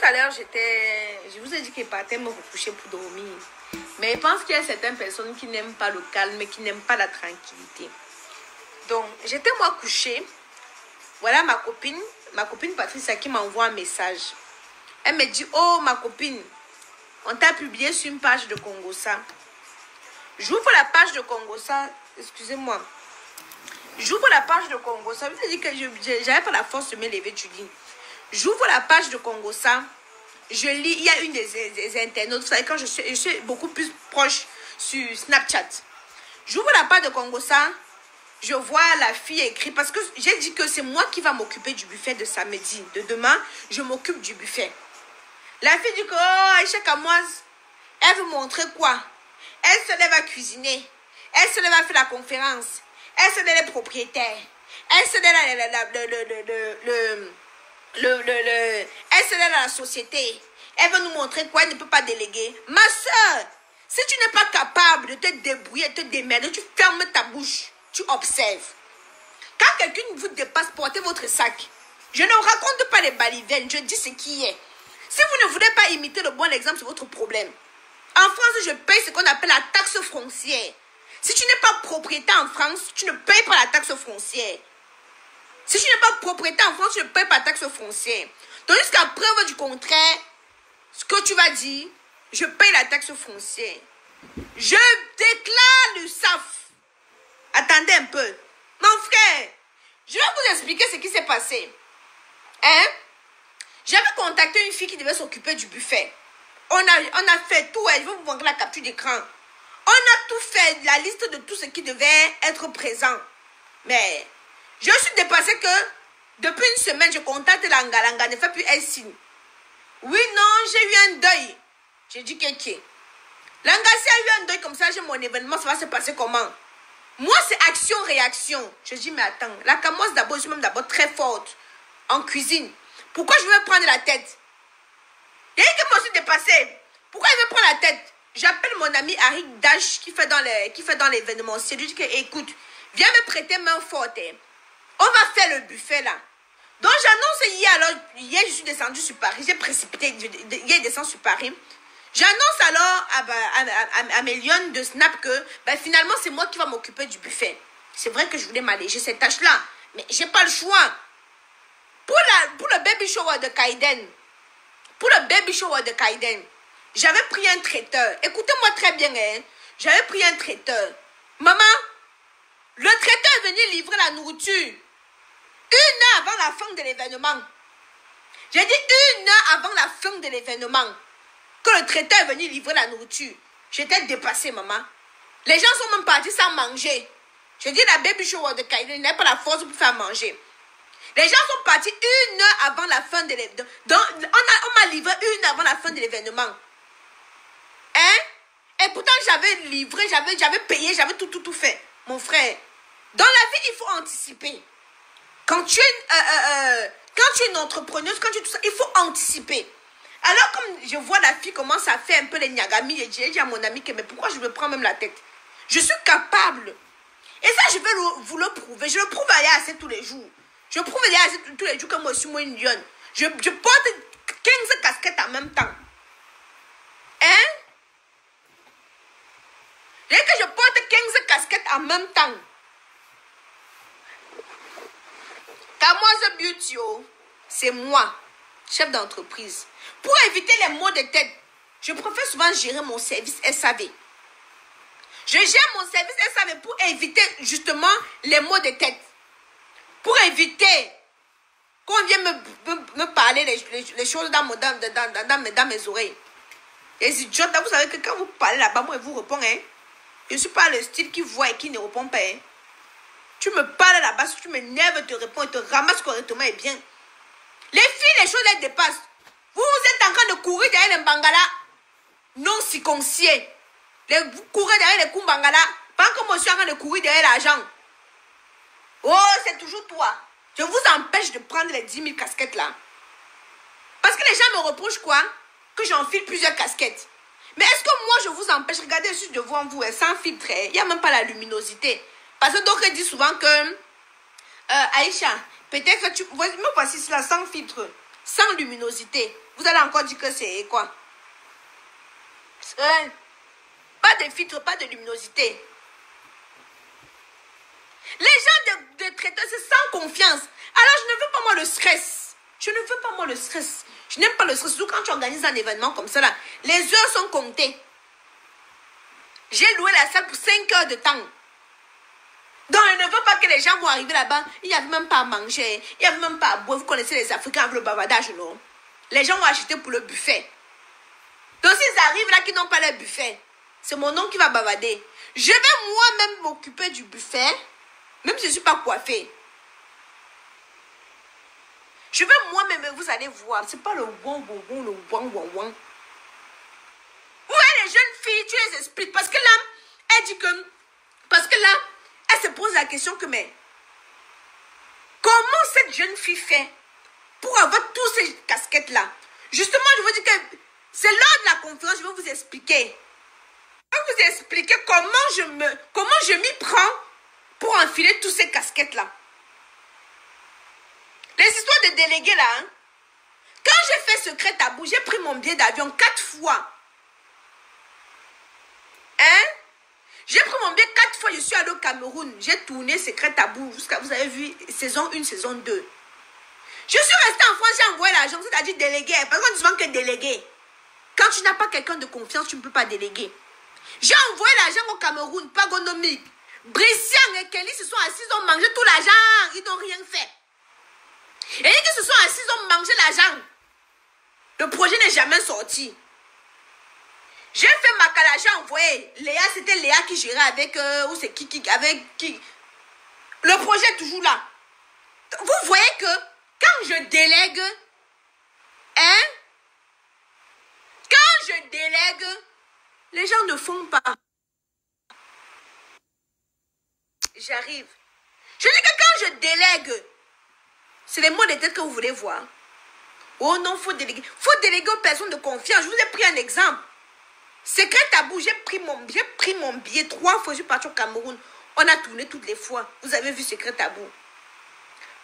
à l'heure, je vous ai dit qu'il partait me recoucher pour dormir. Mais je pense qu'il y a certaines personnes qui n'aiment pas le calme et qui n'aiment pas la tranquillité. Donc, j'étais moi couchée. Voilà ma copine Patricia qui m'envoie un message. Elle me dit, oh ma copine, on t'a publié sur une page de Congossa. J'ouvre la page de Congossa, excusez-moi. J'ouvre la page de Congossa. Je vous ai dit que je n'avais pas la force de me lever, tu dis. J'ouvre la page de Congossa. Je lis, il y a une des internautes. Vous savez, quand je suis beaucoup plus proche sur Snapchat. J'ouvre la page de Congossa. Je vois la fille écrire. Parce que j'ai dit que c'est moi qui va m'occuper du buffet de samedi. De demain, je m'occupe du buffet. La fille dit que, oh, Aïcha Kamoise, elle veut montrer quoi? Elle se lève à cuisiner. Elle se lève à faire la conférence. Elle se lève les propriétaires. Elle se lève elle se lève à la société. Elle veut nous montrer quoi? Elle ne peut pas déléguer. Ma soeur, si tu n'es pas capable de te débrouiller, de te démerder, tu fermes ta bouche. Tu observes. Quand quelqu'un vous dépasse, portez votre sac. Je ne raconte pas les balivernes. Je dis ce qui est. Si vous ne voulez pas imiter le bon exemple, c'est votre problème. En France, je paye ce qu'on appelle la taxe foncière. Si tu n'es pas propriétaire en France, tu ne payes pas la taxe foncière. Si tu n'es pas propriétaire en France, tu ne payes pas la taxe foncière. Donc jusqu'à preuve du contraire, ce que tu vas dire, je paye la taxe foncière. Je déclare le SAF. Attendez un peu. Mon frère, je vais vous expliquer ce qui s'est passé. Hein? J'avais contacté une fille qui devait s'occuper du buffet. On a fait tout. Je vais vous montrer la capture d'écran. On a tout fait, la liste de tout ce qui devait être présent. Mais je suis dépassée que depuis une semaine, je contacte Langa. Langa ne fait plus un signe. Oui, non, j'ai eu un deuil. J'ai dit Kéké. Langa, s'il y a eu un deuil comme ça, j'ai mon événement, ça va se passer comment? Moi, c'est action-réaction. Je dis, mais attends, la Kamoise d'abord, je suis même d'abord très forte en cuisine. Pourquoi je vais prendre la tête? Et que moi, je suis dépassée. Pourquoi je vais prendre la tête? J'appelle mon ami Arik Dash qui fait dans l'événement. C'est lui qui dit, écoute, viens me prêter main forte. Hein. On va faire le buffet là. Donc, j'annonce hier, alors, hier, je suis descendue sur Paris. J'ai précipité, hier, descendu sur Paris. J'annonce alors à mes lions de Snap que finalement, c'est moi qui va m'occuper du buffet. C'est vrai que je voulais m'alléger cette tâche-là, mais je n'ai pas le choix. Pour le baby shower de Kaiden, j'avais pris un traiteur. Écoutez-moi très bien, hein. J'avais pris un traiteur. Maman, le traiteur est venu livrer la nourriture 1 heure avant la fin de l'événement. J'ai dit 1 heure avant la fin de l'événement. Que le traiteur est venu livrer la nourriture. J'étais dépassée, maman. Les gens sont même partis sans manger. Je dis la baby shower de Kaiden n'a pas la force pour faire manger. Les gens sont partis 1 heure avant la fin de l'événement. Donc, on m'a livré 1 heure avant la fin de l'événement. Hein? Et pourtant, j'avais livré, j'avais payé, j'avais tout fait. Mon frère, dans la vie, il faut anticiper. Quand tu es une entrepreneuse, quand tu es tout ça, il faut anticiper. Alors, comme je vois la fille commence à faire un peu les nyagami, j'ai dit à mon ami que, mais pourquoi je me prends même la tête? Je suis capable. Et ça, je vais vous le prouver. Je le prouve à Yassé tous les jours. Je prouve à Yassé tous les jours que moi, je suis une lionne. Je porte 15 casquettes en même temps. Hein? Dès que je porte 15 casquettes en même temps. Kamoise Beauty, c'est moi, chef d'entreprise. Pour éviter les maux de tête, je préfère souvent gérer mon service SAV. Je gère mon service SAV pour éviter justement les maux de tête. Pour éviter qu'on vienne me parler les choses dans mes oreilles. Les idiotes, vous savez que quand vous parlez là-bas, moi, je vous réponds. Hein? Je ne suis pas le style qui voit et qui ne répond pas. Hein? Tu me parles là-bas, si tu m'énerves, je te réponds, je te ramasse correctement et bien. Les filles, les choses, elles dépassent. Vous êtes en train de courir derrière les bangala non circonciés. Vous courez derrière les kumbangala. Pas comme moi, je suis en train de courir derrière l'argent. Oh, c'est toujours toi. Je vous empêche de prendre les 10 000 casquettes là. Parce que les gens me reprochent quoi? Que j'enfile plusieurs casquettes. Mais est-ce que moi, je vous empêche? Regardez juste devant vous, sans filtre. Il n'y a même pas la luminosité. Parce que d'autres disent souvent que Aïcha, peut-être que me voici cela sans filtre. sans luminosité. Vous allez encore dire que c'est quoi? Pas de filtre, pas de luminosité. Les gens de traiteurs, c'est sans confiance. Alors, je ne veux pas moi le stress. Je ne veux pas moi le stress. Je n'aime pas le stress. Surtout quand tu organises un événement comme ça, là, les heures sont comptées. J'ai loué la salle pour 5 heures de temps. Donc, je ne veux pas que les gens vont arriver là-bas. Il n'y avait même pas à manger. Il n'y avait même pas à boire. Vous connaissez les Africains avec le bavardage, non? Les gens vont acheter pour le buffet. Donc, s'ils arrivent là qui n'ont pas le buffet, c'est mon nom qui va bavarder. Je vais moi-même m'occuper du buffet, même si je ne suis pas coiffée. Je vais moi-même, vous allez voir, ce n'est pas le wang. Vous voyez les jeunes filles, tu les expliques. Parce que là, elle dit que... Parce que là, elle se pose la question que, mais... Comment cette jeune fille fait pour avoir tous ces casquettes-là? Justement, je vous dis que c'est lors de la conférence, je vais vous expliquer. Je vais vous expliquer comment je m'y prends pour enfiler tous ces casquettes-là. Les histoires de délégués là, hein? Quand j'ai fait Secret Tabou, j'ai pris mon billet d'avion 4 fois. Hein? J'ai pris mon billet 4 fois, je suis allée au Cameroun. J'ai tourné Secret Tabou jusqu'à, vous avez vu, saison 1, saison 2. Je suis restée en France, j'ai envoyé l'argent, c'est-à-dire délégué. Parce qu'on dit souvent que délégué. Quand tu n'as pas quelqu'un de confiance, tu ne peux pas déléguer. J'ai envoyé l'argent au Cameroun, Pagonomique. Brissian et Kelly se sont assis, ils ont mangé tout l'argent, ils n'ont rien fait. Et dès qu'ils se sont assis, ils ont mangé l'argent. Le projet n'est jamais sorti. J'ai fait Makala, j'ai envoyé. Léa, c'était Léa qui gérait avec, ou c'est qui, avec qui. Le projet est toujours là. Vous voyez que quand je délègue, hein, quand je délègue, les gens ne font pas. J'arrive. Je dis que quand je délègue, c'est les mots de tête que vous voulez voir. Oh non, faut déléguer. Faut déléguer aux personnes de confiance. Je vous ai pris un exemple. Secret Tabou, j'ai pris mon billet 3 fois. Je suis partie au Cameroun. On a tourné toutes les fois. Vous avez vu Secret Tabou.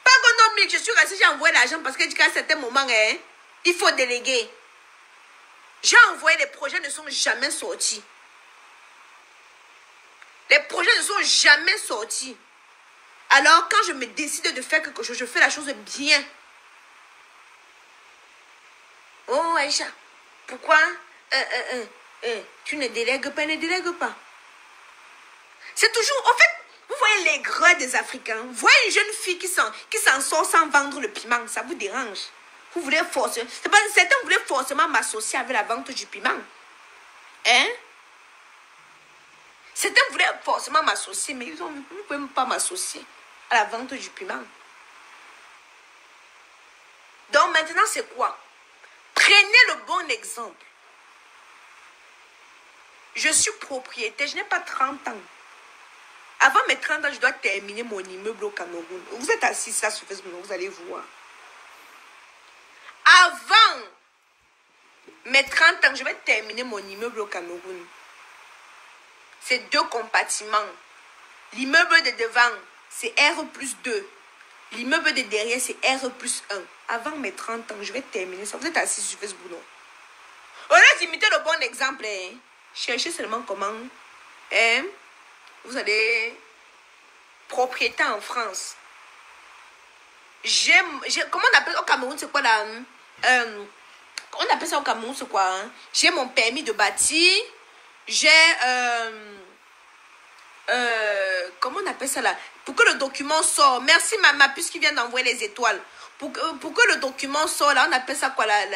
Pas économique. Je suis restée, j'ai envoyé l'argent parce que qu'à un certain moment, hein, il faut déléguer. J'ai envoyé, les projets ne sont jamais sortis. Les projets ne sont jamais sortis. Alors, quand je me décide de faire quelque chose, je fais la chose bien. Oh, Aïcha, pourquoi tu ne délègues pas, C'est toujours, en fait, vous voyez les grès des Africains. Vous voyez une jeune fille qui s'en sort sans vendre le piment, ça vous dérange. Vous voulez forcément, certains voulaient forcément m'associer avec la vente du piment. Hein? Certains voulaient forcément m'associer, mais ils ne pouvaient même pas m'associer à la vente du piment. Donc maintenant, c'est quoi? Prenez le bon exemple. Je suis propriétaire, je n'ai pas 30 ans. Avant mes 30 ans, je dois terminer mon immeuble au Cameroun. Vous êtes assis là sur Facebook, vous allez voir. Avant mes 30 ans, je vais terminer mon immeuble au Cameroun. C'est 2 compartiments. L'immeuble de devant, c'est R+2. L'immeuble de derrière, c'est R+1. Avant mes 30 ans, je vais terminer ça. Vous êtes assis sur Facebook, non? On a imité le bon exemple. Hein? Cherchez seulement comment. Hein? Vous allez... Propriété en France. Comment on appelle au Cameroun, c'est quoi là? On appelle ça au Cameroun, c'est quoi? Hein? J'ai mon permis de bâtir. J'ai... comment on appelle ça là? Pour que le document sorte. Merci ma puce qui vient d'envoyer les étoiles. Pour que le document sorte là, on appelle ça quoi là?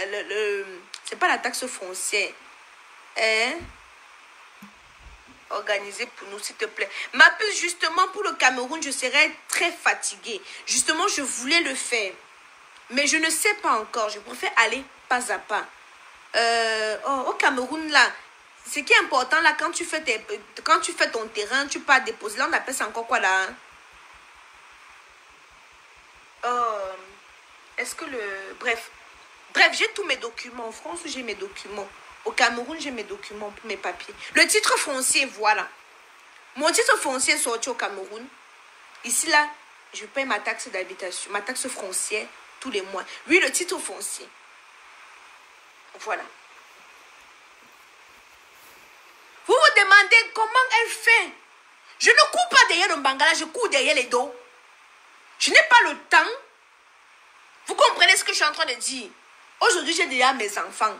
C'est pas la taxe foncière. Hein? Organisez pour nous, s'il te plaît. Ma puce, justement, pour le Cameroun, je serais très fatiguée. Justement, je voulais le faire. Mais je ne sais pas encore. Je préfère aller pas à pas. Au Cameroun, là, ce qui est important, là, quand tu fais ton terrain, tu pars déposer. Là, on appelle ça encore quoi, là? Est-ce que le... Bref, j'ai tous mes documents. En France, j'ai mes documents. Au Cameroun, j'ai mes documents pour mes papiers. Le titre foncier, voilà. Mon titre foncier est sorti au Cameroun. Ici, là, je paye ma taxe d'habitation, ma taxe foncière tous les mois. Oui, le titre foncier. Voilà. Vous vous demandez comment elle fait. Je ne cours pas derrière le bangala, je cours derrière les dos. Je n'ai pas le temps. Vous comprenez ce que je suis en train de dire? Aujourd'hui, j'ai déjà mes enfants.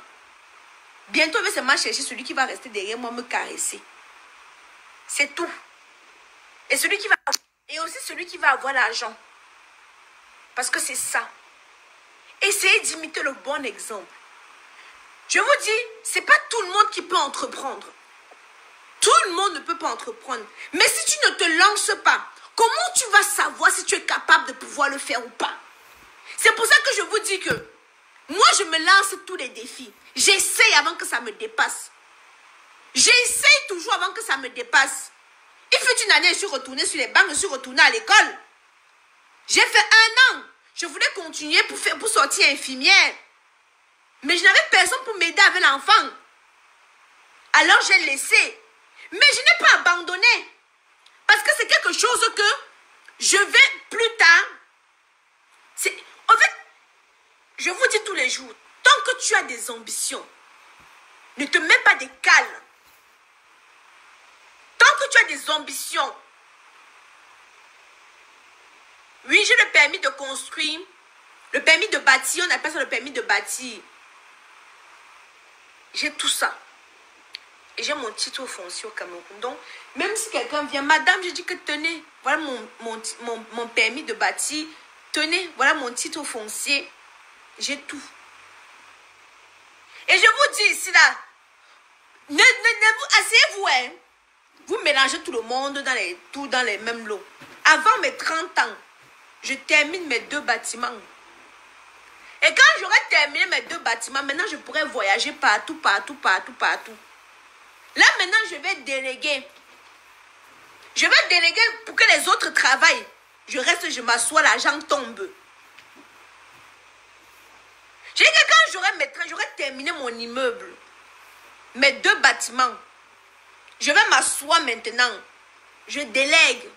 Bientôt, je vais seulement chercher celui qui va rester derrière moi me caresser. C'est tout. Et celui qui va... Et aussi celui qui va avoir l'argent. Parce que c'est ça. Essayez d'imiter le bon exemple. Je vous dis, c'est pas tout le monde qui peut entreprendre. Tout le monde ne peut pas entreprendre. Mais si tu ne te lances pas, comment tu vas savoir si tu es capable de pouvoir le faire ou pas? C'est pour ça que je vous dis que moi, je me lance tous les défis. J'essaye avant que ça me dépasse. J'essaye toujours avant que ça me dépasse. Il fait une année, je suis retournée sur les bancs, je suis retournée à l'école. J'ai fait 1 an. Je voulais continuer pour sortir infirmière. Mais je n'avais personne pour m'aider avec l'enfant. Alors j'ai laissé. Mais je n'ai pas abandonné. Parce que c'est quelque chose que je vais plus tard. En fait, je vous dis tous les jours, tant que tu as des ambitions, ne te mets pas des cales. Tant que tu as des ambitions. Oui, j'ai le permis de construire, le permis de bâtir, on appelle ça le permis de bâtir. J'ai tout ça. Et j'ai mon titre foncier au Cameroun. Donc, même si quelqu'un vient, madame, je dis que tenez, voilà mon permis de bâtir. Tenez, voilà mon titre foncier. J'ai tout. Et je vous dis ici, là, asseyez-vous, hein. Vous mélangez tout le monde dans les mêmes lots. Avant mes 30 ans, je termine mes 2 bâtiments. Et quand j'aurai terminé mes 2 bâtiments, maintenant je pourrai voyager partout. Là, maintenant, je vais déléguer. Je vais déléguer pour que les autres travaillent. Je reste, je m'assois, l'argent tombe. J'ai dit que quand j'aurai terminé mon immeuble, mes 2 bâtiments, je vais m'asseoir maintenant. Je délègue.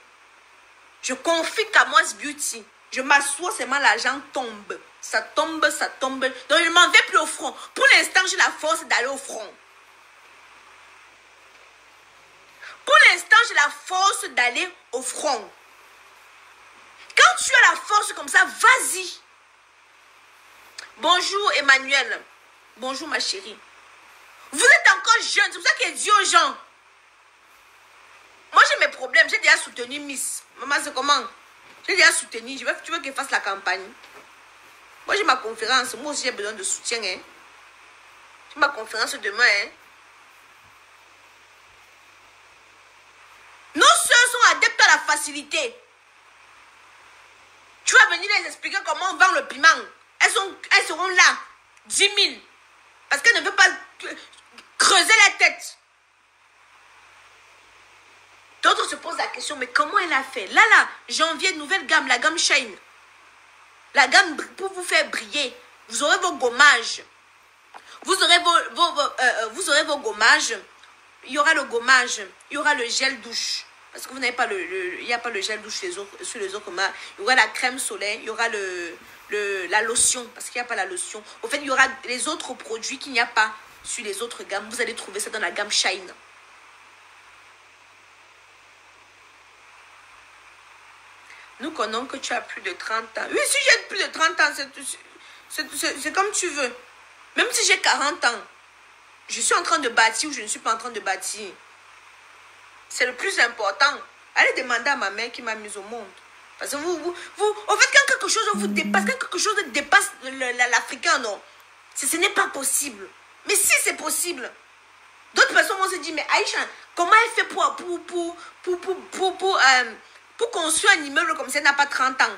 Je confie Kamois Beauty. Je m'assois seulement, l'argent tombe. Ça tombe. Donc, je ne m'en vais plus au front. Pour l'instant, j'ai la force d'aller au front. Pour l'instant, j'ai la force d'aller au front. Quand tu as la force comme ça, vas-y. Bonjour Emmanuel. Bonjour ma chérie. Vous êtes encore jeune. C'est pour ça qu'il dit aux gens. Moi j'ai mes problèmes. J'ai déjà soutenu Miss. Maman c'est comment? J'ai déjà soutenu. Tu veux qu'elle fasse la campagne? Moi j'ai ma conférence. Moi aussi j'ai besoin de soutien. Hein? J'ai ma conférence demain. Hein? Nos soeurs sont adeptes à la facilité. Tu vas venir les expliquer comment on vend le piment. Elles seront là. 10 000. Parce qu'elles ne veulent pas creuser la tête. D'autres se posent la question, mais comment elle a fait? Là, janvier, nouvelle gamme, la gamme Shine. La gamme pour vous faire briller. Vous aurez vos gommages. Vous aurez vos gommages. Il y aura le gommage. Il y aura le gel douche. Parce que vous n'avez pas il n'y a pas le gel douche sur les autres gommages. Il y aura la crème solaire. Il y aura la lotion. Parce qu'il n'y a pas la lotion. Au fait, il y aura les autres produits qu'il n'y a pas sur les autres gammes. Vous allez trouver ça dans la gamme Shine. Nous connaissons que tu as plus de 30 ans. Oui, si j'ai plus de 30 ans, c'est comme tu veux. Même si j'ai 40 ans, je suis en train de bâtir ou je ne suis pas en train de bâtir. C'est le plus important. Allez demander à ma mère qui m'a mise au monde. Parce que en fait, quand quelque chose vous dépasse, quand quelque chose dépasse l'Africain, non, ce n'est pas possible. Mais si c'est possible, d'autres personnes vont se dire, mais Aïcha, comment elle fait pour construire un immeuble comme ça, elle n'a pas 30 ans.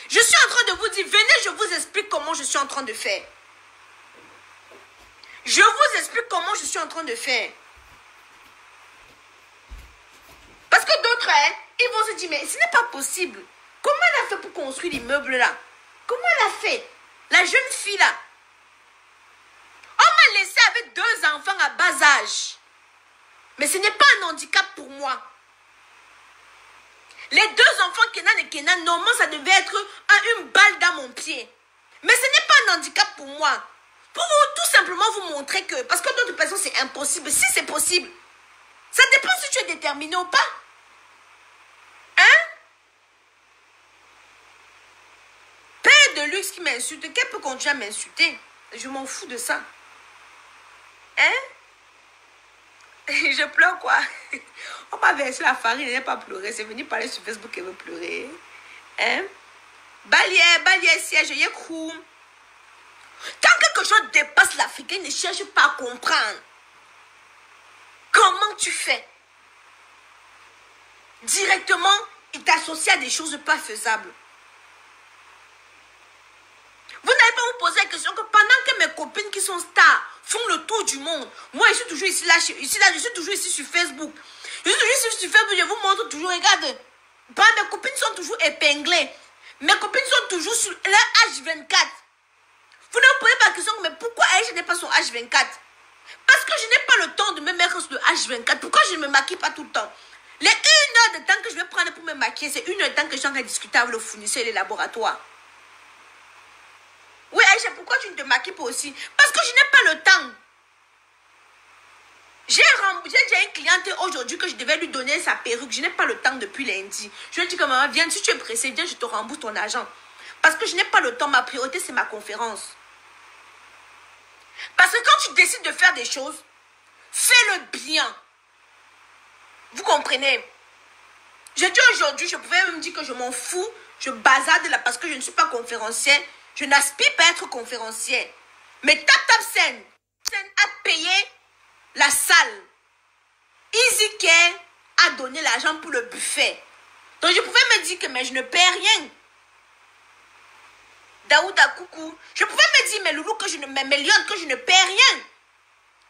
Je suis en train de vous dire, venez, je vous explique comment je suis en train de faire. Je vous explique comment je suis en train de faire. Parce que d'autres, ils vont se dire, mais ce n'est pas possible. Comment elle a fait pour construire l'immeuble là? Comment elle a fait? La jeune fille là. On m'a laissé avec 2 enfants à bas âge. Mais ce n'est pas un handicap pour moi. Les 2 enfants, Kenan et Kenan, normalement, ça devait être une balle dans mon pied. Mais ce n'est pas un handicap pour moi. Pour tout simplement vous montrer que, parce que d'autres personnes c'est impossible. Si c'est possible, ça dépend si tu es déterminé ou pas. Hein? Père de luxe qui m'insulte, qu'elle peut continuer à m'insulter? Je m'en fous de ça. Hein? Je pleure quoi? On m'a versé la farine, elle n'a pas pleuré. C'est venu parler sur Facebook, elle veut pleurer. Hein? Balier, siège, yekou. Quand quelque chose dépasse l'Africain, ne cherche pas à comprendre. Comment tu fais? Directement, il t'associe à des choses pas faisables. Vous n'avez pas vous poser la question que pendant que mes copines qui sont stars font le tour du monde, moi je suis toujours ici, là, je suis toujours ici sur Facebook. Je suis toujours ici sur Facebook, je vous montre toujours, regarde. Mes copines sont toujours épinglées. Mes copines sont toujours sur leur H24. Vous ne vous posez pas la question, mais pourquoi elle n'est pas sur H24? Parce que je n'ai pas le temps de me mettre sur le H24. Pourquoi je ne me maquille pas tout le temps? Les 1 heure de temps que je vais prendre pour me maquiller, c'est 1 heure de temps que je suis en train de discuter avec le fournisseur et les laboratoires. Oui, Aïcha, pourquoi tu ne te maquilles pas aussi? Parce que je n'ai pas le temps. J'ai déjà une cliente aujourd'hui que je devais lui donner sa perruque. Je n'ai pas le temps depuis lundi. Je lui ai dit que maman, viens, si tu es pressée, viens, je te rembourse ton argent. Parce que je n'ai pas le temps. Ma priorité, c'est ma conférence. Parce que quand tu décides de faire des choses, fais-le bien. Vous comprenez? Je dis aujourd'hui, je pouvais me dire que je m'en fous. Je bazarde là parce que je ne suis pas conférencière. Je n'aspire pas à être conférencière. Mais Scène a payé la salle. Easy Care a donné l'argent pour le buffet. Donc je pouvais me dire que mais je ne paie rien. Daouda coucou. Je pouvais me dire mais Loulou que je ne m'améliore, que je ne paie rien.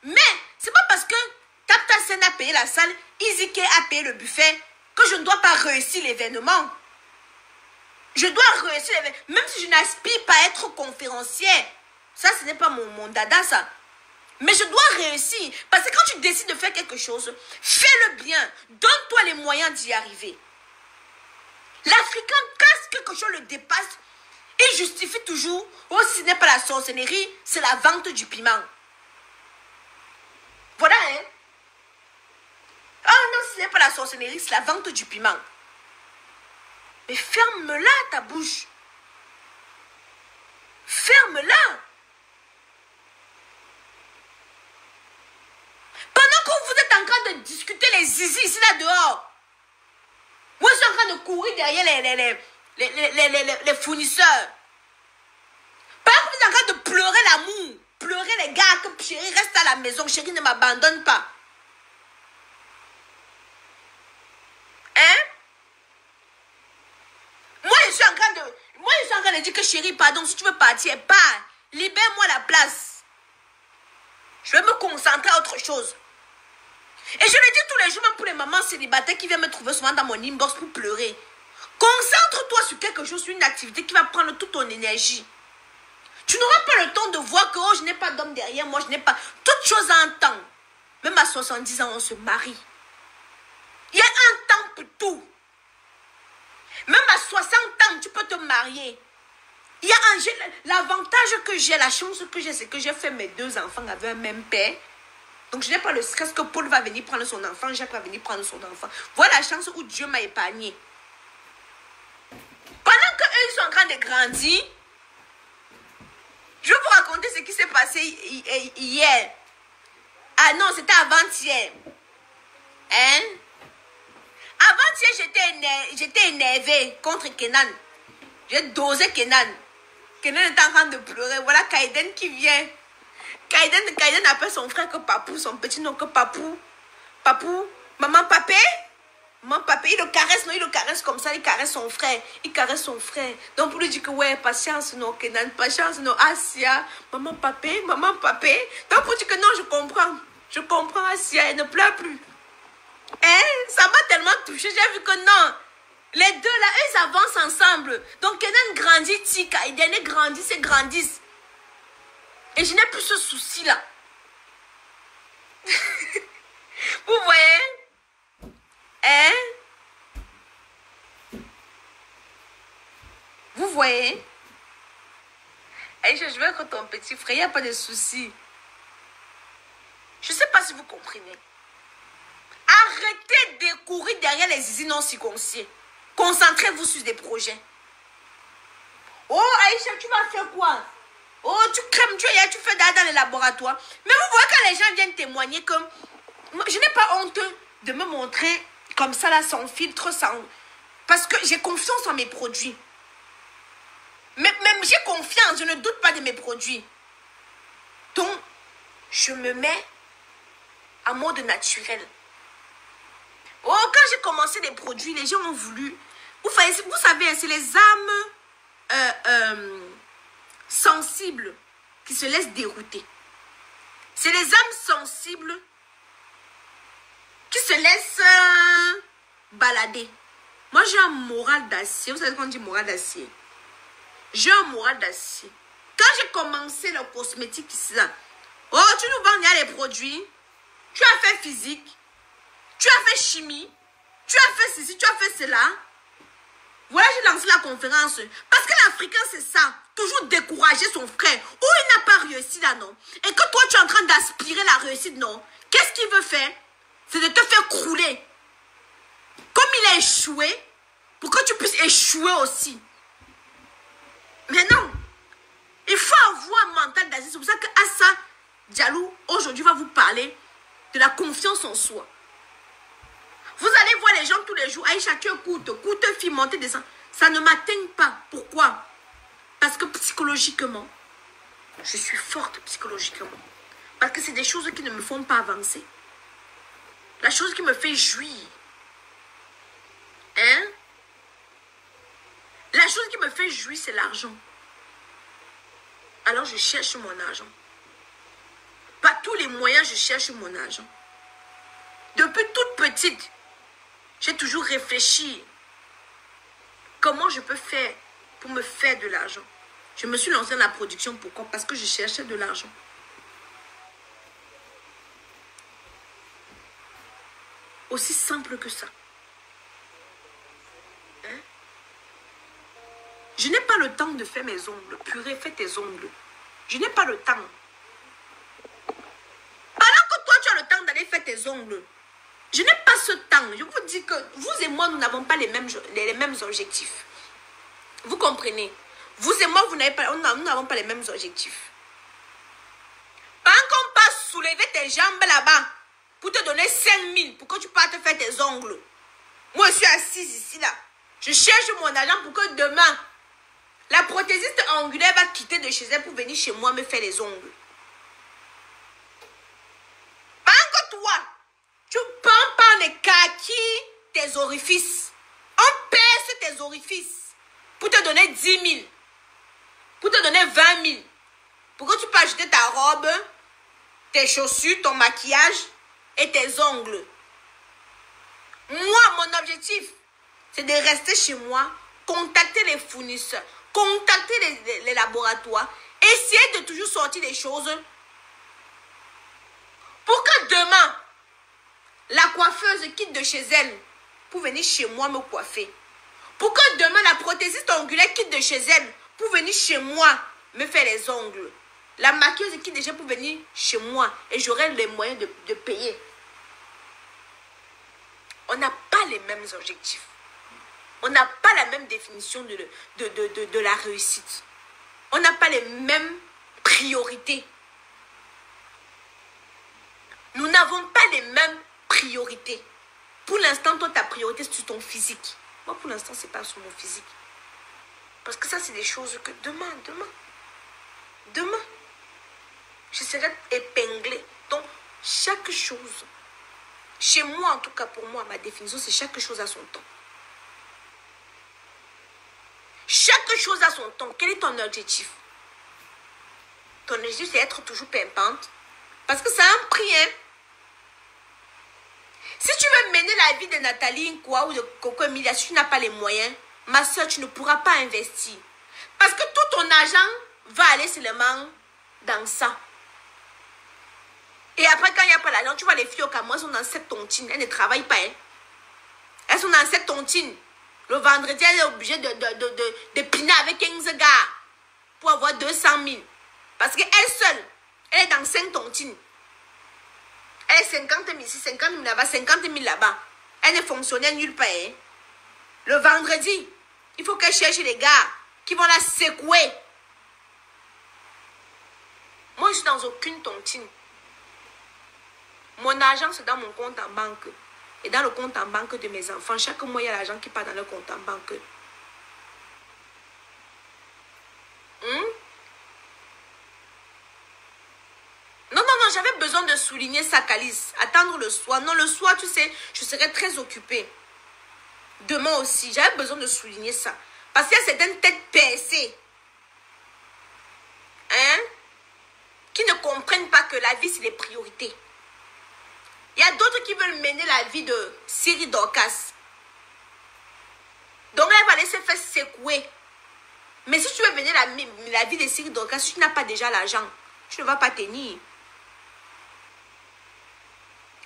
Mais c'est pas parce que Scène a payé la salle, Easy Care a payé le buffet que je ne dois pas réussir l'événement. Je dois réussir l'événement. Même si je n'aspire pas à être conférencière. Ça, ce n'est pas mon dada, ça. Mais je dois réussir. Parce que quand tu décides de faire quelque chose, fais-le bien. Donne-toi les moyens d'y arriver. L'Africain, quand quelque chose le dépasse, il justifie toujours, oh, ce n'est pas la sorcellerie, c'est la vente du piment. Voilà, hein. Oh non, ce n'est pas la sorcellerie, c'est la vente du piment. Mais ferme-la, ta bouche. Ferme-la. Pendant que vous êtes en train de discuter les zizi ici, là, dehors. Moi, je suis en train de courir derrière les fournisseurs. Pendant que vous êtes en train de pleurer l'amour. Pleurer les gars, que chérie reste à la maison. Chérie ne m'abandonne pas. Hein? Moi, je suis en train de dire que chérie, pardon, si tu veux partir, pars. Libère-moi la place. Je vais me concentrer à autre chose. Et je le dis tous les jours, même pour les mamans célibataires qui viennent me trouver souvent dans mon inbox pour pleurer. Concentre-toi sur quelque chose, sur une activité qui va prendre toute ton énergie. Tu n'auras pas le temps de voir que oh, je n'ai pas d'homme derrière moi, je n'ai pas... Toute chose a un temps. Même à 70 ans, on se marie. Il y a un temps pour tout. Même à 60 ans, tu peux te marier. Il y a l'avantage que j'ai, la chance que j'ai, c'est que j'ai fait mes 2 enfants avec un même père. Donc, je n'ai pas le stress que Paul va venir prendre son enfant, Jacques va venir prendre son enfant. Voilà la chance où Dieu m'a épargné. Pendant qu'eux, ils sont en train de grandir, je vais vous raconter ce qui s'est passé hier. Ah non, c'était avant-hier. Hein? Avant-hier, j'étais énervée contre Kenan. J'ai dosé Kenan. Kenan est en train de pleurer. Voilà Kaiden qui vient. Kaiden appelle son frère que Papou, son petit nom que Papou. Papou, maman papé. Maman papé, il le caresse, non, il le caresse comme ça, il caresse son frère. Il caresse son frère. Donc pour lui dire que ouais, patience, non, Kenan, patience, non, Asia, maman papé, maman papé. Donc pour dire que non, je comprends. Je comprends Asia, elle ne pleure plus. Hein? Ça m'a tellement touché, j'ai vu que non. Les deux là, ils avancent ensemble. Donc Kenan grandit, Tika, Kaiden grandissent et grandissent. Et je n'ai plus ce souci-là. Vous voyez? Hein? Vous voyez? Aïcha, je vais être ton petit frère, il n'y a pas de souci. Je ne sais pas si vous comprenez. Arrêtez de courir derrière les zizi non circoncis. Concentrez-vous sur des projets. Oh, Aïcha, tu vas faire quoi? Oh, tu crèmes, tu fais dans les laboratoires. Mais vous voyez quand les gens viennent témoigner comme... Je n'ai pas honte de me montrer comme ça, là, sans filtre, sans... Parce que j'ai confiance en mes produits. Même j'ai confiance, je ne doute pas de mes produits. Donc, je me mets en mode naturel. Oh, quand j'ai commencé les produits, les gens ont voulu... Vous savez, c'est les âmes sensibles qui se laissent dérouter. C'est les âmes sensibles qui se laissent balader. Moi, j'ai un moral d'acier. Vous savez qu'on dit moral d'acier? J'ai un moral d'acier. Quand j'ai commencé le cosmétique ici, là, oh, tu nous vends les produits. Tu as fait physique. Tu as fait chimie. Tu as fait ceci, tu as fait cela. Voilà, j'ai lancé la conférence. Parce que l'Africain, c'est ça. Toujours décourager son frère. Ou il n'a pas réussi là, non. Et que toi, tu es en train d'aspirer la réussite, non. Qu'est-ce qu'il veut faire? C'est de te faire crouler. Comme il a échoué, pour que tu puisses échouer aussi. Mais non. Il faut avoir un mental d'asile. C'est pour ça que Assa Diallo, aujourd'hui, va vous parler de la confiance en soi. Vous allez voir les gens tous les jours. Aïcha, tu écoutes, fille, monter, descendre. Ça ne m'atteint pas. Pourquoi? Parce que psychologiquement, je suis forte psychologiquement. Parce que c'est des choses qui ne me font pas avancer. La chose qui me fait jouir. Hein? La chose qui me fait jouir, c'est l'argent. Alors je cherche mon argent. Par tous les moyens, je cherche mon argent. Depuis toute petite, j'ai toujours réfléchi. Comment je peux faire pour me faire de l'argent? Je me suis lancée dans la production. Pourquoi? Parce que je cherchais de l'argent. Aussi simple que ça. Hein? Je n'ai pas le temps de faire mes ongles. Purée, fais tes ongles. Je n'ai pas le temps. Pendant que toi, tu as le temps d'aller faire tes ongles, je n'ai pas ce temps. Je vous dis que vous et moi, nous n'avons pas les mêmes objectifs. Vous comprenez? Vous et moi, nous n'avons pas les mêmes objectifs. Pendant qu'on passe soulever tes jambes là-bas pour te donner 5 000 pour que tu partes faire tes ongles. Moi, je suis assise ici, là. Je cherche mon argent pour que demain, la prothésiste angulaire va quitter de chez elle pour venir chez moi me faire les ongles. Pendant que toi, tu prends par les kakis tes orifices. On perce tes orifices pour te donner 10 000. Pour te donner 20 000. Pour que tu puisses acheter ta robe, tes chaussures, ton maquillage et tes ongles. Moi, mon objectif, c'est de rester chez moi, contacter les fournisseurs, contacter les laboratoires, essayer de toujours sortir des choses pour que demain, la coiffeuse quitte de chez elle pour venir chez moi me coiffer. Pour que demain, la prothésiste ongulaire quitte de chez elle pour venir chez moi me faire les ongles. La maquilleuse quitte déjà pour venir chez moi et j'aurai les moyens de payer. On n'a pas les mêmes objectifs. On n'a pas la même définition de la réussite. On n'a pas les mêmes priorités. Nous n'avons pas les mêmes priorités. Pour l'instant, toi, ta priorité, c'est sur ton physique. Moi, pour l'instant, ce n'est pas sur mon physique. Parce que ça, c'est des choses que demain, je serai épinglée. Donc, chaque chose, chez moi, en tout cas pour moi, ma définition, c'est chaque chose à son temps. Chaque chose à son temps. Quel est ton objectif? Ton objectif, c'est être toujours pimpante. Parce que ça a un prix, hein. Si tu veux mener la vie de Nathalie quoi, ou de Coco Emilia, si tu n'as pas les moyens, ma soeur, tu ne pourras pas investir. Parce que tout ton argent va aller seulement dans ça. Et après, quand il n'y a pas l'argent, tu vois les filles au Cameroun, elles sont dans cette tontine. Elles ne travaillent pas. Hein. Elles sont dans cette tontine. Le vendredi, elle est obligée de piner avec 15 gars. pour avoir 200 000. Parce qu'elle seule, elle est dans 5 tontines. Elle est 50 000 ici, 50 000 là-bas, 50 000 là-bas. Elle ne fonctionnait nulle part. Hein. Le vendredi, il faut qu'elle cherche les gars qui vont la secouer. Moi, je suis dans aucune tontine. Mon argent, c'est dans mon compte en banque. Et dans le compte en banque de mes enfants, chaque mois, il y a l'argent qui part dans le compte en banque. Non, j'avais besoin de souligner ça, Calice. Attendre le soir. Non, le soir, tu sais, je serai très occupée. Demain aussi, j'avais besoin de souligner ça. Parce qu'il y a certaines têtes percées. Hein? Qui ne comprennent pas que la vie, c'est les priorités. Il y a d'autres qui veulent mener la vie de Siri Dorcas. Donc, elle va laisser faire secouer. Mais si tu veux mener la vie de Siri Dorcas, si tu n'as pas déjà l'argent, tu ne vas pas tenir.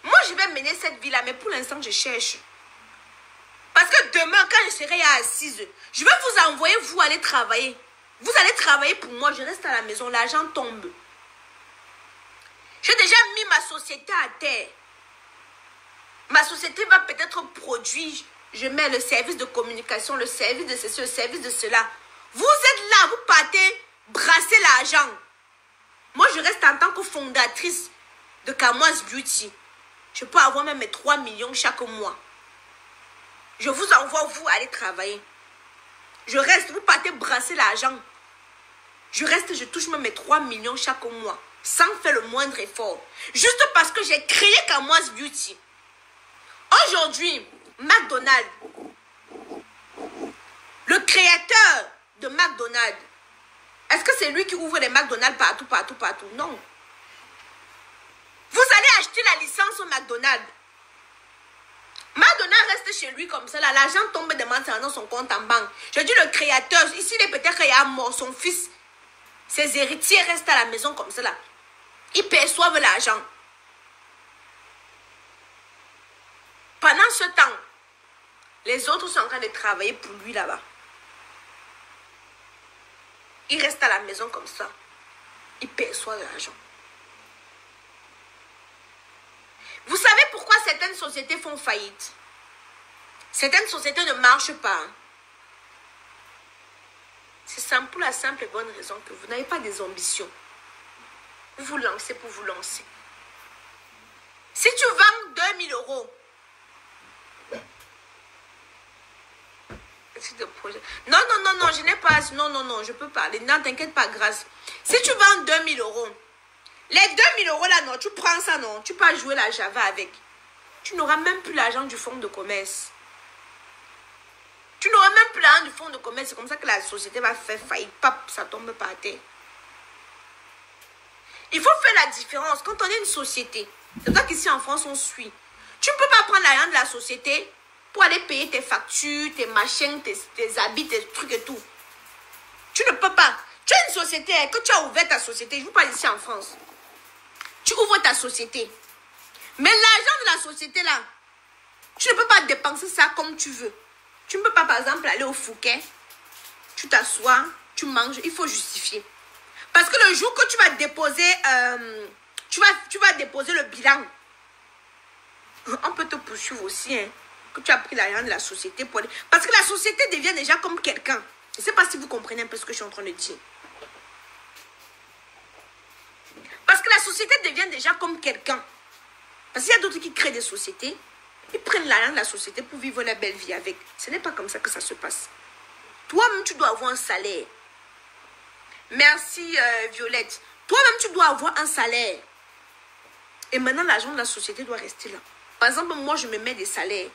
Moi, je vais mener cette vie-là, mais pour l'instant, je cherche. Parce que demain, quand je serai assise, je vais vous envoyer, vous aller travailler. Vous allez travailler pour moi, je reste à la maison, l'argent tombe. J'ai déjà mis ma société à terre. Ma société va peut-être produire, je mets le service de communication, le service de ceci, le service de cela. Vous êtes là, vous partez brasser l'argent. Moi, je reste en tant que fondatrice de Kamoise Beauty. Je peux avoir même mes 3 millions chaque mois. Je vous envoie, vous, aller travailler. Je reste, vous partez brasser l'argent. Je reste, je touche même mes 3 millions chaque mois. Sans faire le moindre effort. Juste parce que j'ai créé Kamoise Beauty. Aujourd'hui, McDonald's, le créateur de McDonald's, est-ce que c'est lui qui ouvre les McDonald's partout? Non. Vous allez acheter la licence au McDonald's. McDonald's reste chez lui comme ça. L'argent tombe dans son compte en banque. Je dis le créateur, ici il est peut-être qu'il a mort, son fils, ses héritiers restent à la maison comme ça. Ils perçoivent l'argent. Pendant ce temps, les autres sont en train de travailler pour lui là-bas. Il reste à la maison comme ça. Il perçoit l'argent. Vous savez pourquoi certaines sociétés font faillite? Certaines sociétés ne marchent pas. C'est simple, pour la simple et bonne raison que vous n'avez pas des ambitions. Vous vous lancez pour vous lancer. Si tu vends 2000 €, non, je n'ai pas, non, je peux parler. Non, t'inquiète pas, grâce. Si tu vends 2000 €, les 2000 € là, non, tu prends ça, non, tu peux jouer la Java avec. Tu n'auras même plus l'argent du fonds de commerce. Tu n'auras même plus l'argent du fonds de commerce. C'est comme ça que la société va faire faillite. Pap, ça tombe par terre. Il faut faire la différence. Quand on est une société, c'est toi qu'ici en France, on suit. Tu ne peux pas prendre l'argent de la société pour aller payer tes factures, tes machins, tes habits, tes trucs et tout. Tu ne peux pas. Tu as une société, que tu as ouvert ta société, je vous parle ici en France. Tu ouvres ta société. Mais l'argent de la société là, tu ne peux pas dépenser ça comme tu veux. Tu ne peux pas par exemple aller au Fouquet, tu t'assois, tu manges, il faut justifier. Parce que le jour que tu vas déposer, tu vas déposer le bilan, on peut te poursuivre aussi, hein, que tu as pris l'argent de la société pour aller. Parce que la société devient déjà comme quelqu'un. Je ne sais pas si vous comprenez un peu ce que je suis en train de dire. Parce que la société devient déjà comme quelqu'un. Parce qu'il y a d'autres qui créent des sociétés, ils prennent l'argent de la société pour vivre la belle vie avec. Ce n'est pas comme ça que ça se passe. Toi-même, tu dois avoir un salaire. Merci, Violette. Toi-même, tu dois avoir un salaire. Et maintenant, l'argent de la société doit rester là. Par exemple, moi, je me mets des salaires.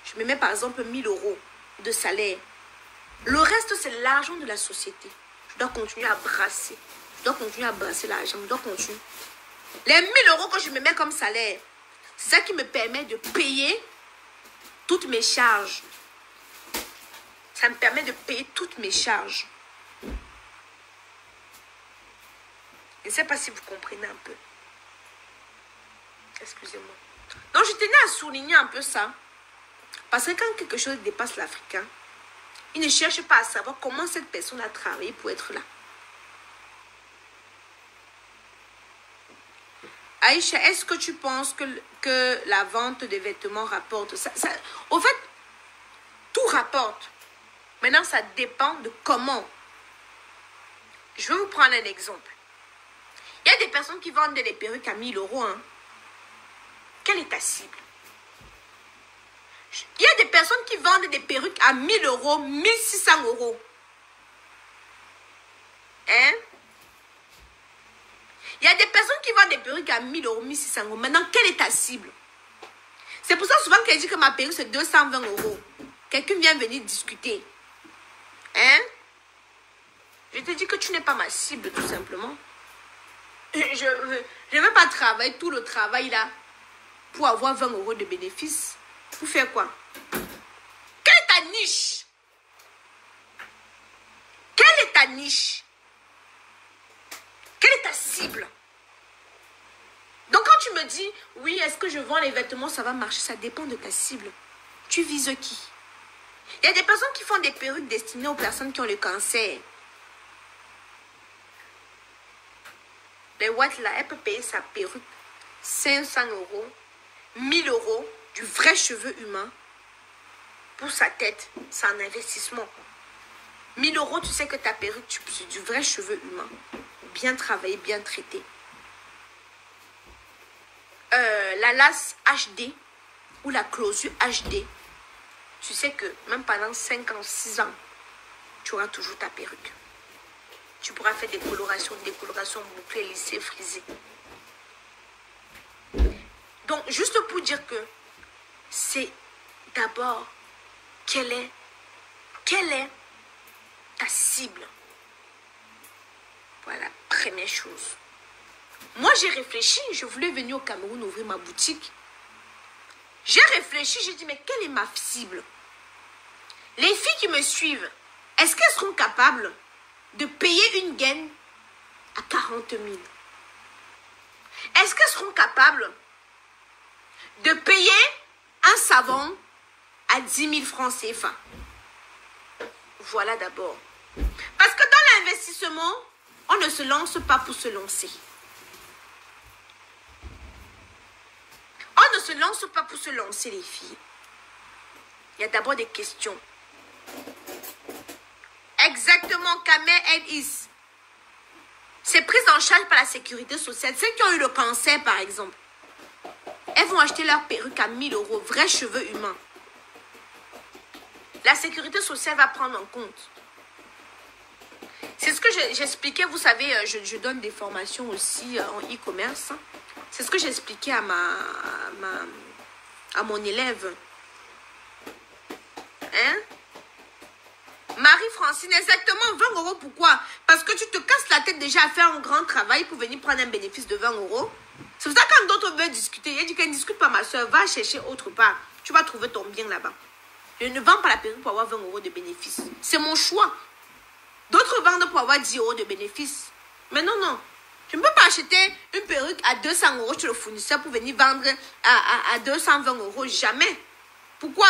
Je me mets, par exemple, 1000 € de salaire. Le reste, c'est l'argent de la société. Je dois continuer à brasser. Je dois continuer à brasser l'argent. Je dois continuer. Les 1000 € que je me mets comme salaire, c'est ça qui me permet de payer toutes mes charges. Ça me permet de payer toutes mes charges. Je ne sais pas si vous comprenez un peu. Excusez-moi. Donc, je tenais à souligner un peu ça. Parce que quand quelque chose dépasse l'Africain, il ne cherche pas à savoir comment cette personne a travaillé pour être là. Aïcha, est-ce que tu penses que la vente des vêtements rapporte au fait, tout rapporte. Maintenant, ça dépend de comment. Je vais vous prendre un exemple. Il y a des personnes qui vendent des perruques à 1000 euros. Hein. Quelle est ta cible? Il y a des personnes qui vendent des perruques à 1000 euros, 1600 euros. Hein? Il y a des personnes qui vendent des perruques à 1000 euros, 1600 euros. Maintenant, quelle est ta cible? C'est pour ça souvent qu'elle dit que ma perruque c'est 220 euros. Quelqu'un vient venir discuter. Hein? Je te dis que tu n'es pas ma cible, tout simplement. Je ne veux pas travailler tout le travail là pour avoir 20 euros de bénéfices. Pour faire quoi? Quelle est ta niche? Quelle est ta niche? Quelle est ta cible? Donc quand tu me dis, oui, est-ce que je vends les vêtements, ça va marcher? Ça dépend de ta cible. Tu vises qui? Il y a des personnes qui font des perruques destinées aux personnes qui ont le cancer. Les Watt là, elle peut payer sa perruque 500 euros, 1000 euros, du vrai cheveu humain. Pour sa tête, c'est un investissement. 1000 euros, tu sais que ta perruque, c'est du vrai cheveu humain. Bien travaillé, bien traité. La lace HD ou la closure HD, tu sais que même pendant 5 ans, 6 ans, tu auras toujours ta perruque. Tu pourras faire des colorations bouclées, lissées, frisées. Donc, juste pour dire que c'est d'abord, quelle est ta cible? Voilà, première chose. Moi, j'ai réfléchi, je voulais venir au Cameroun ouvrir ma boutique. J'ai réfléchi, j'ai dit, mais quelle est ma cible? Les filles qui me suivent, est-ce qu'elles seront capables de payer une gaine à 40 000? Est-ce qu'elles seront capables de payer un savon à 10 000 francs CFA? Voilà d'abord. Parce que dans l'investissement, on ne se lance pas pour se lancer. On ne se lance pas pour se lancer, les filles. Il y a d'abord des questions. Exactement, Kamer Edis. C'est prise en charge par la sécurité sociale. Ceux qui ont eu le cancer, par exemple, elles vont acheter leur perruque à 1000 euros, vrais cheveux humains. La sécurité sociale va prendre en compte. C'est ce que j'expliquais, vous savez, je donne des formations aussi en e-commerce. C'est ce que j'expliquais à mon élève. Hein? Marie-Francine, exactement 20 euros. Pourquoi? Parce que tu te casses la tête déjà à faire un grand travail pour venir prendre un bénéfice de 20 euros. C'est pour ça que quand d'autres veulent discuter, il dit qu'elle ne discute pas, ma soeur, va chercher autre part. Tu vas trouver ton bien là-bas. Je ne vends pas la perruque pour avoir 20 euros de bénéfice. C'est mon choix. D'autres vendent pour avoir 10 euros de bénéfice. Mais non, non. Je ne peux pas acheter une perruque à 200 euros chez le fournisseur pour venir vendre à 220 euros. Jamais. Pourquoi?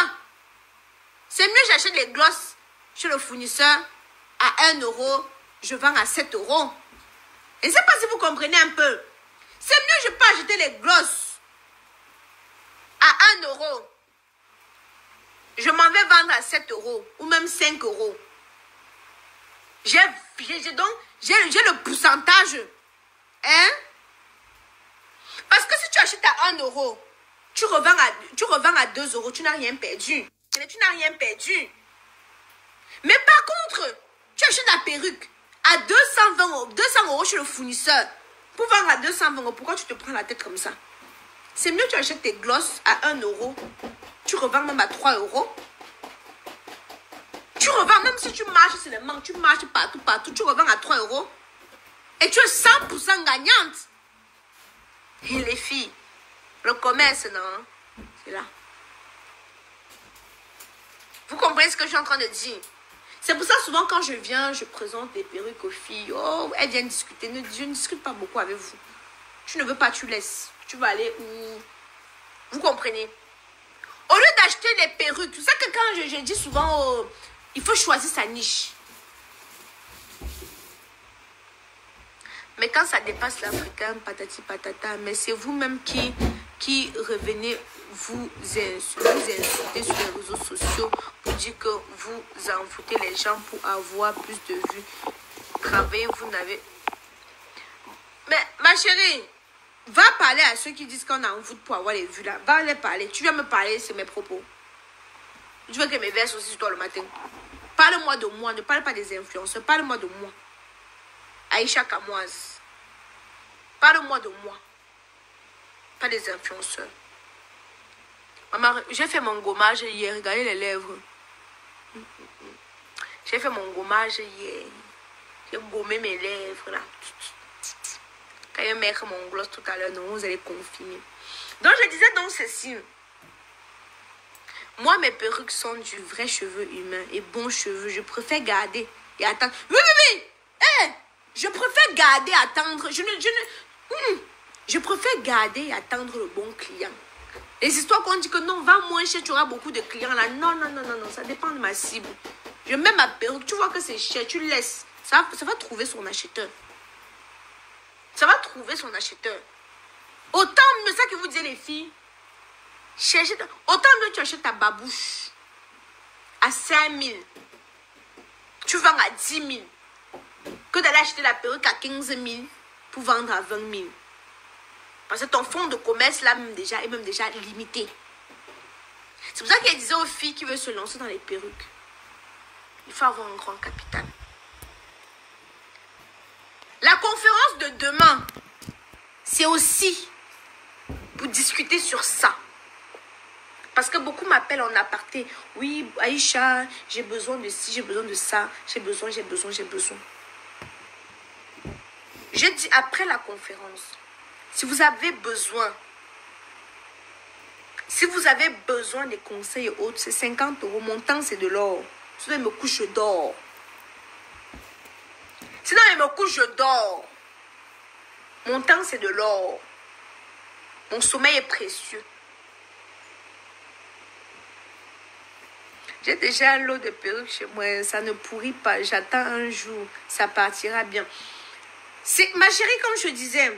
C'est mieux j'achète les glosses chez le fournisseur à 1 euro. Je vends à 7 euros. Et je ne sais pas si vous comprenez un peu. C'est mieux je peux acheter les glosses à 1 euro. Je m'en vais vendre à 7 euros ou même 5 euros. J'ai le pourcentage. Hein? Parce que si tu achètes à 1 euro, tu revends à 2 euros, tu n'as rien perdu. Tu n'as rien perdu. Mais par contre, tu achètes la perruque à 200 euros chez le fournisseur. Pour vendre à 220 euros, pourquoi tu te prends la tête comme ça? C'est mieux tu achètes tes glosses à 1 euro. Tu revends même à 3 euros. Tu revends, même si tu marches sur les manques, tu marches partout, tu revends à 3 euros. Et tu es 100% gagnante. Et les filles, le commerce, non? C'est là. Vous comprenez ce que je suis en train de dire? C'est pour ça, souvent, quand je viens, je présente des perruques aux filles. Oh, elles viennent discuter. Je ne discute pas beaucoup avec vous. Tu ne veux pas, tu laisses. Tu vas aller où? Vous comprenez? Au lieu d'acheter des perruques, c'est ça que quand je dis souvent, oh, il faut choisir sa niche. Mais quand ça dépasse l'Africain, patati patata, mais c'est vous-même qui revenez vous insulter sur les réseaux sociaux pour dire que vous envoûtez les gens pour avoir plus de vues. Travaillez, vous n'avez... Mais ma chérie, va parler à ceux qui disent qu'on envoûte pour avoir les vues là. Va les parler. Tu viens me parler, c'est mes propos. Tu veux que mes verses aussi sur toi le matin. Parle-moi de moi, ne parle pas des influenceurs. Parle-moi de moi. Aïcha Kamoise. Parle-moi de moi. Pas des influenceurs. Maman, j'ai fait mon gommage hier. Regardez les lèvres. J'ai fait mon gommage hier. J'ai gommé mes lèvres là. Quand je mettre mon gloss tout à l'heure, non, vous allez confiner. Donc je disais donc ceci. Moi, mes perruques sont du vrai cheveu humain et bons cheveux. Je préfère garder et attendre. Oui. Hey, je préfère garder et attendre. Je préfère garder et attendre le bon client. Les histoires qu'on dit que non, va moins cher, tu auras beaucoup de clients là. Non. Ça dépend de ma cible. Je mets ma perruque, tu vois que c'est cher, tu laisses. Ça va trouver son acheteur. Ça va trouver son acheteur. Autant mieux, ça que vous disiez les filles. Autant mieux tu achètes ta babouche à 5 000. Tu vends à 10 000. Que d'aller acheter la perruque à 15 000 pour vendre à 20 000. Parce que ton fonds de commerce là est même déjà limité. C'est pour ça qu'elle disait aux filles qui veulent se lancer dans les perruques. Il faut avoir un grand capital. La conférence de demain, c'est aussi pour discuter sur ça. Parce que beaucoup m'appellent en aparté. Oui, Aïcha, j'ai besoin de ci, j'ai besoin de ça. J'ai besoin. Je dis après la conférence, si vous avez besoin des conseils et autres, c'est 50 €. Mon temps, c'est de l'or. Sinon, il me couche, je dors. Mon temps, c'est de l'or. Mon sommeil est précieux. J'ai déjà un lot de perruques chez moi. Ça ne pourrit pas. J'attends un jour. Ça partira bien. Ma chérie, comme je disais,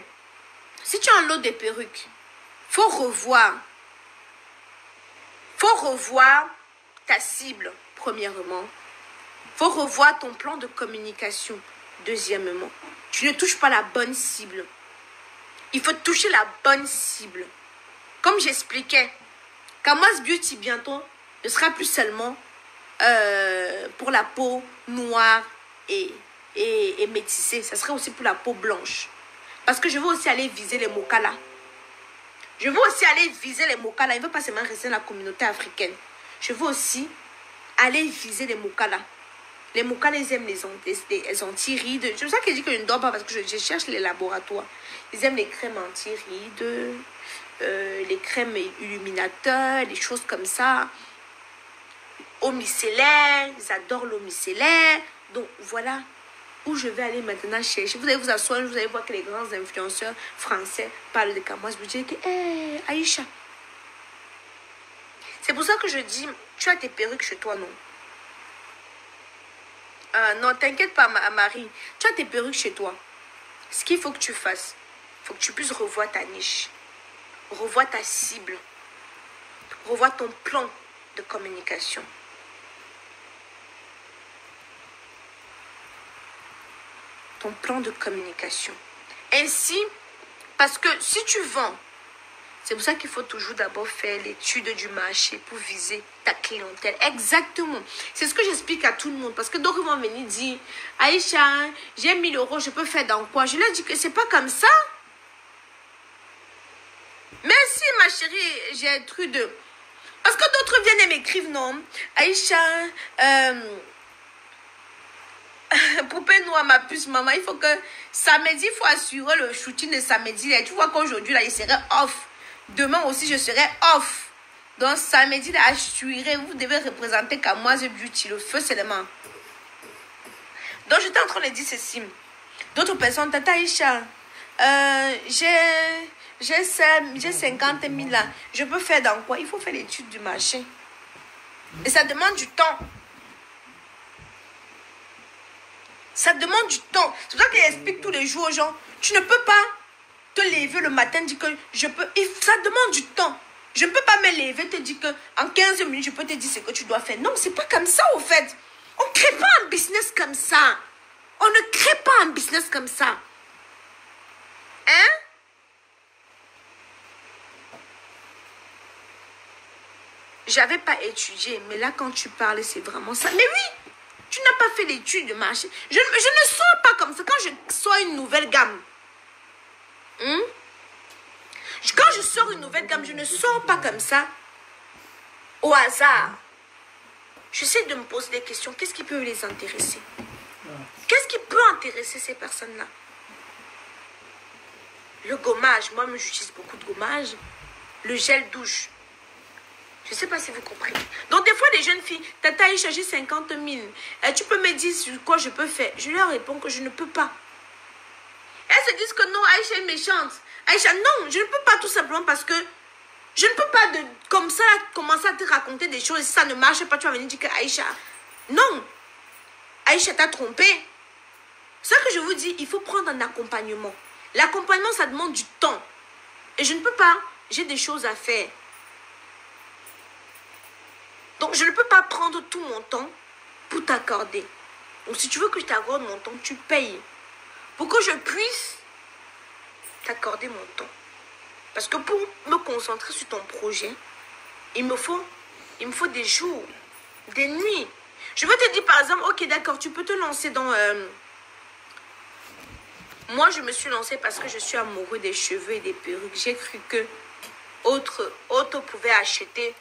si tu as un lot de perruques, faut revoir ta cible, premièrement. Faut revoir ton plan de communication, deuxièmement. Tu ne touches pas la bonne cible. Il faut toucher la bonne cible. Comme j'expliquais, Kamoise Beauty bientôt ne sera plus seulement pour la peau noire et métissée. Ça sera aussi pour la peau blanche. Parce que je veux aussi aller viser les Mokala. Il ne veut pas seulement rester dans la communauté africaine. Je veux aussi aller viser les Mokala. Les Mokala, ils aiment les anti-rides. C'est pour ça que je dis que je ne dors pas parce que je cherche les laboratoires. Ils aiment les crèmes anti-rides, les crèmes illuminateurs, des choses comme ça. Eau micellaire, ils adorent l'eau micellaire. Donc voilà où je vais aller maintenant chercher. Vous allez vous asseoir, vous allez voir que les grands influenceurs français parlent de Kamoise Beauty. Je dis que, hey, Aïcha. C'est pour ça que je dis, tu as tes perruques chez toi, non? Non, t'inquiète pas, Marie. Tu as tes perruques chez toi. Ce qu'il faut que tu fasses, il faut que tu puisses revoir ta niche. Revoir ta cible. Revoir ton plan de communication. Ton plan de communication. Ainsi, parce que si tu vends, c'est pour ça qu'il faut toujours d'abord faire l'étude du marché pour viser ta clientèle. Exactement. C'est ce que j'explique à tout le monde. Parce que d'autres vont venir dire, Aïcha, j'ai 1 000 €, je peux faire dans quoi? Je leur dis que c'est pas comme ça. Merci ma chérie, j'ai un truc de... Parce que d'autres viennent et m'écrivent, non, Aïcha, poupée noire, ma puce, maman, il faut que samedi, il faut assurer le shooting de samedi. Là. Tu vois qu'aujourd'hui, là, il serait off. Demain aussi, je serai off. Donc, samedi, là, assurez, vous devez représenter Kamoise Beauty, le feu seulement. Donc, j'étais en train de dire ceci. D'autres personnes, Tata Aïcha, j'ai 50 000 là. Je peux faire dans quoi? Il faut faire l'étude du marché. Et ça demande du temps. Ça demande du temps. C'est pour ça qu'il explique tous les jours aux gens. Tu ne peux pas te lever le matin, dire que je peux. Ça demande du temps. Je ne peux pas me lever, te dire qu'en 15 minutes, je peux te dire ce que tu dois faire. Non, c'est pas comme ça, au fait. On ne crée pas un business comme ça. On ne crée pas un business comme ça. Hein? J'avais pas étudié, mais là, quand tu parles, c'est vraiment ça. Mais oui, tu n'as pas fait d'études de marché. Je ne sors pas comme ça. Quand je sors une nouvelle gamme, quand je sors une nouvelle gamme, je ne sors pas comme ça, au hasard. J'essaie de me poser des questions. Qu'est-ce qui peut les intéresser? Qu'est-ce qui peut intéresser ces personnes-là? Le gommage, moi-même, j'utilise beaucoup de gommage. Le gel douche. Je ne sais pas si vous comprenez. Donc, des fois, les jeunes filles, Tata Aïcha, j'ai 50 000. Tu peux me dire sur quoi je peux faire? Je leur réponds que je ne peux pas. Elles se disent que non, Aïcha est méchante. Aïcha, non, je ne peux pas tout simplement parce que je ne peux pas comme ça commencer à te raconter des choses. Si ça ne marche pas, tu vas venir dire que Aïcha... Non. Aïcha t'a trompé. C'est ça que je vous dis, il faut prendre un accompagnement. L'accompagnement, ça demande du temps. Et je ne peux pas. J'ai des choses à faire. Donc, je ne peux pas prendre tout mon temps pour t'accorder. Donc, si tu veux que je t'accorde mon temps, tu payes. Pour que je puisse t'accorder mon temps. Parce que pour me concentrer sur ton projet, il me faut des jours, des nuits. Je veux te dire, par exemple, ok, d'accord, tu peux te lancer dans... Moi, je me suis lancée parce que je suis amoureux des cheveux et des perruques. J'ai cru que autres pouvaient acheter